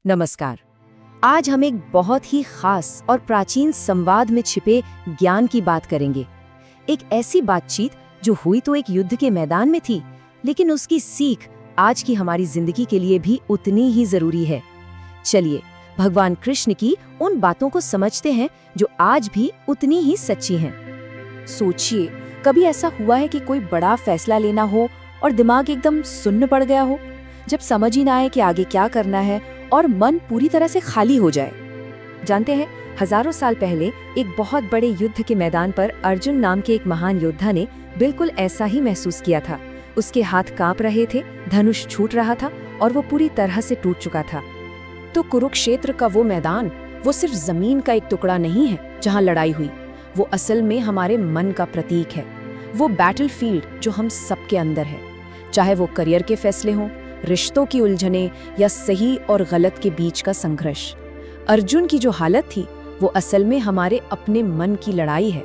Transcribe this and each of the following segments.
नमस्कार। आज हम एक बहुत ही खास और प्राचीन संवाद में छिपे ज्ञान की बात करेंगे। एक ऐसी बातचीत जो हुई तो एक युद्ध के मैदान में थी, लेकिन उसकी सीख आज की हमारी जिंदगी के लिए भी उतनी ही जरूरी है। चलिए भगवान कृष्ण की उन बातों को समझते हैं जो आज भी उतनी ही सच्ची हैं। सोचिए, कभी ऐसा हुआ है कि कोई बड़ा फैसला लेना हो और दिमाग एकदम सुन्न पड़ गया हो, जब समझ ही ना आए कि आगे क्या करना है और मन पूरी तरह से खाली हो जाए। जानते हैं, हजारों साल पहले एक बहुत बड़े युद्ध के मैदान पर अर्जुन नाम के एक महान योद्धा ने बिल्कुल ऐसा ही महसूस किया था। उसके हाथ कांप रहे थे, धनुष छूट रहा था और वो पूरी तरह से टूट चुका था। तो कुरुक्षेत्र का वो मैदान, वो सिर्फ जमीन का एक टुकड़ा नहीं है जहाँ लड़ाई हुई। वो असल में हमारे मन का प्रतीक है। वो बैटलफील्ड जो हम सबके अंदर है, चाहे वो करियर के फैसले हों, रिश्तों की उलझने या सही और गलत के बीच का संघर्ष। अर्जुन की जो हालत थी वो असल में हमारे अपने मन की लड़ाई है।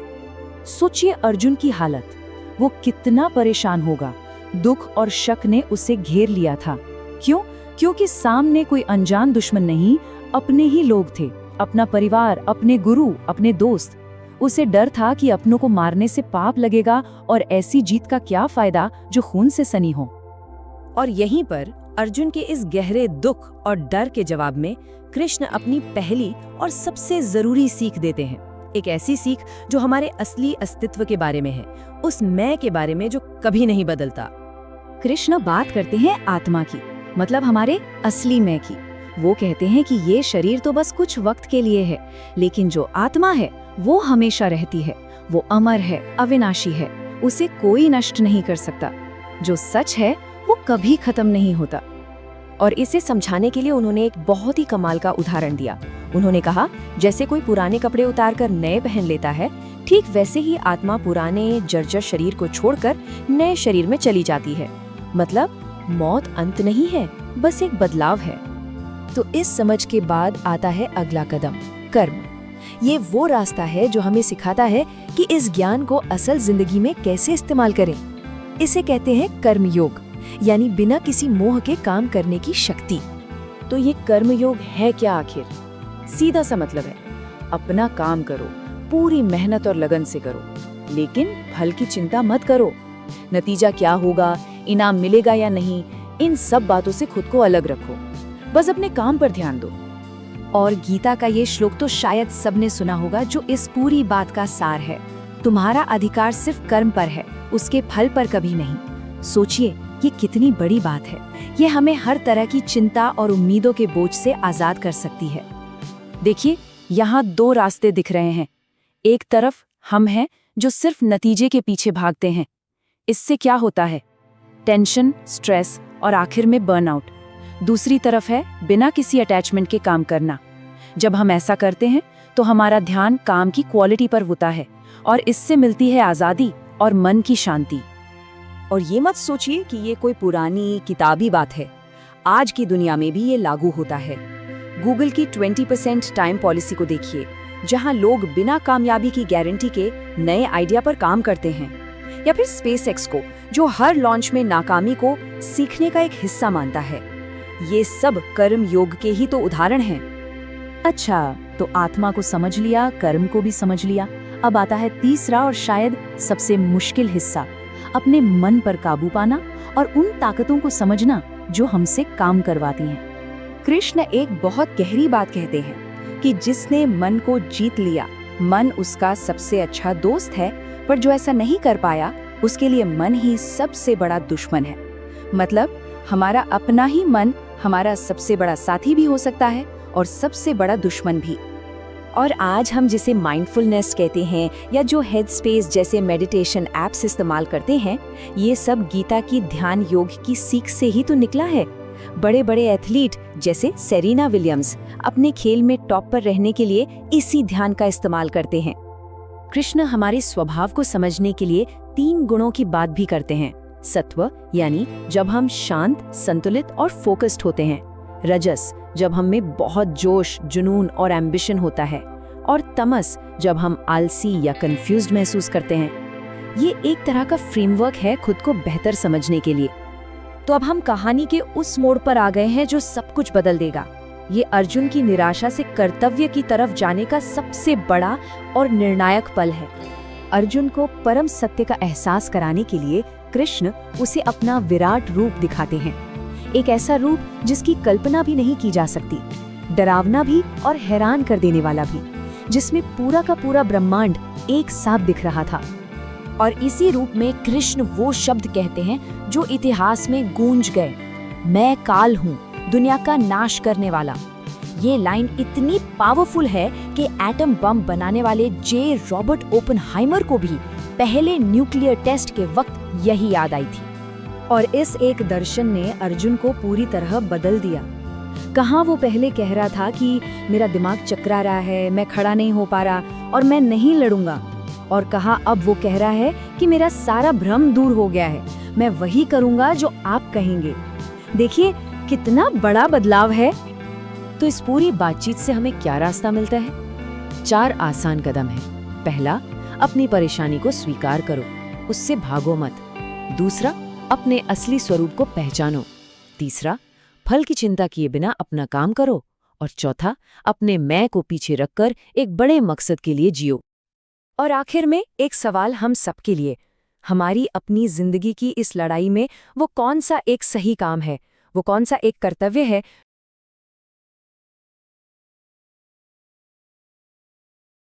सोचिए अर्जुन की हालत, वो कितना परेशान होगा। दुख और शक ने उसे घेर लिया था। क्यों? क्योंकि सामने कोई अनजान दुश्मन नहीं, अपने ही लोग थे, अपना परिवार, अपने गुरु, अपने दोस्त। उसे डर था कि अपनों को मारने से पाप लगेगा और ऐसी जीत का क्या फायदा जो खून से सनी हो। और यहीं पर अर्जुन के इस गहरे दुख और डर के जवाब में कृष्ण अपनी पहली और सबसे जरूरी सीख देते हैं। एक ऐसी सीख जो हमारे असली अस्तित्व के बारे में है, उस मैं के बारे में जो कभी नहीं बदलता। कृष्ण बात करते हैं आत्मा की, मतलब हमारे असली मैं की। वो कहते हैं कि ये शरीर तो बस कुछ वक्त के लिए है, लेकिन जो आत्मा है वो हमेशा रहती है। वो अमर है, अविनाशी है, उसे कोई नष्ट नहीं कर सकता। जो सच है वो कभी खत्म नहीं होता। और इसे समझाने के लिए उन्होंने एक बहुत ही कमाल का उदाहरण दिया। उन्होंने कहा, जैसे कोई पुराने कपड़े उतारकर नए पहन लेता है, ठीक वैसे ही आत्मा पुराने जर्जर शरीर को छोड़कर नए शरीर में चली जाती है। मतलब मौत अंत नहीं है, बस एक बदलाव है। तो इस समझ के बाद आता है अगला कदम, कर्म। ये वो रास्ता है जो हमें सिखाता है कि इस ज्ञान को असल जिंदगी में कैसे इस्तेमाल करें। इसे कहते हैं कर्म योग, यानी बिना किसी मोह के काम करने की शक्ति। तो ये कर्मयोग है क्या आखिर? सीधा सा मतलब है, अपना काम करो, पूरी मेहनत और लगन से करो, लेकिन फल की चिंता मत करो। नतीजा क्या होगा, इनाम मिलेगा या नहीं, इन सब बातों से खुद को अलग रखो। बस अपने काम पर ध्यान दो। और गीता का ये श्लोक तो शायद सबने सुना होगा, जो इस पूरी बात का सार है। तुम्हारा अधिकार सिर्फ कर्म पर है, उसके फल पर कभी नहीं। सोचिए, ये कितनी बड़ी बात है। ये हमें हर तरह की चिंता और उम्मीदों के बोझ से आजाद कर सकती है। देखिए, यहाँ दो रास्ते दिख रहे हैं। एक तरफ हम हैं जो सिर्फ नतीजे के पीछे भागते हैं। इससे क्या होता है? टेंशन, स्ट्रेस और आखिर में बर्नआउट। दूसरी तरफ है बिना किसी अटैचमेंट के काम करना। जब हम ऐसा करते हैं तो हमारा ध्यान काम की क्वालिटी पर होता है और इससे मिलती है आजादी और मन की शांति। और ये मत सोचिए कि ये कोई पुरानी किताबी बात है। आज की दुनिया में भी ये लागू होता है। गूगल की 20% टाइम पॉलिसी को देखिए, जहां लोग बिना कामयाबी की गारंटी के नए आइडिया पर काम करते हैं। या फिर स्पेसएक्स को, जो हर लॉन्च में नाकामी को सीखने का एक हिस्सा मानता है। ये सब कर्म योग के ही तो उदाहरण हैं। अच्छा, तो आत्मा को समझ लिया, कर्म को भी समझ लिया। अब आता है तीसरा और शायद सबसे मुश्किल हिस्सा, अपने मन पर काबू पाना और उन ताकतों को समझना जो हमसे काम करवाती हैं। कृष्ण एक बहुत गहरी बात कहते हैं कि जिसने मन को जीत लिया, मन उसका सबसे अच्छा दोस्त है, पर जो ऐसा नहीं कर पाया, उसके लिए मन ही सबसे बड़ा दुश्मन है। मतलब हमारा अपना ही मन हमारा सबसे बड़ा साथी भी हो सकता है और सबसे बड़ा दुश्मन भी। और आज हम जिसे माइंडफुलनेस कहते हैं या जो हेडस्पेस जैसे मेडिटेशन ऐप्स इस्तेमाल करते हैं, ये सब गीता की ध्यान योग की सीख से ही तो निकला है। बड़े बड़े एथलीट जैसे सेरेना विलियम्स अपने खेल में टॉप पर रहने के लिए इसी ध्यान का इस्तेमाल करते हैं। कृष्ण हमारे स्वभाव को समझने के लिए 3 गुणों की बात भी करते हैं। सत्व, यानी जब हम शांत, संतुलित और फोकस्ड होते हैं। रजस, जब हम में बहुत जोश, जुनून और एम्बिशन होता है। और तमस, जब हम आलसी या कंफ्यूज्ड महसूस करते हैं। ये एक तरह का फ्रेमवर्क है खुद को बेहतर समझने के लिए। तो अब हम कहानी के उस मोड़ पर आ गए हैं जो सब कुछ बदल देगा। ये अर्जुन की निराशा से कर्तव्य की तरफ जाने का सबसे बड़ा और निर्णायक पल है। अर्जुन को परम सत्य का एहसास कराने के लिए कृष्ण उसे अपना विराट रूप दिखाते हैं। एक ऐसा रूप जिसकी कल्पना भी नहीं की जा सकती, डरावना भी और हैरान कर देने वाला भी, जिसमें पूरा का पूरा ब्रह्मांड एक साथ दिख रहा था। और इसी रूप में कृष्ण वो शब्द कहते हैं जो इतिहास में गूंज गए, मैं काल हूँ, दुनिया का नाश करने वाला। ये लाइन इतनी पावरफुल है कि एटम बम बनाने वाले जे रॉबर्ट ओपनहाइमर को भी पहले न्यूक्लियर टेस्ट के वक्त यही याद आई थी। और इस एक दर्शन ने अर्जुन को पूरी तरह बदल दिया। कहाँ वो पहले कह रहा था कि मेरा दिमाग चकरा रहा है, मैं खड़ा नहीं हो पा रहा और मैं नहीं लड़ूंगा, और कहाँ अब वो कह रहा है कि मेरा सारा भ्रम दूर हो गया है, मैं वही करूंगा जो आप कहेंगे। देखिए कितना बड़ा बदलाव है। तो इस पूरी बातचीत से हमें क्या रास्ता मिलता है? 4 आसान कदम हैं। पहला, अपनी परेशानी को स्वीकार करो, उससे भागो मत। दूसरा, अपने असली स्वरूप को पहचानो। तीसरा, फल की चिंता किए बिना अपना काम करो। और चौथा, अपने मैं को पीछे रखकर एक बड़े मकसद के लिए जियो। और आखिर में एक सवाल हम सबके लिए, हमारी अपनी जिंदगी की इस लड़ाई में वो कौन सा एक सही काम है, वो कौन सा एक कर्तव्य है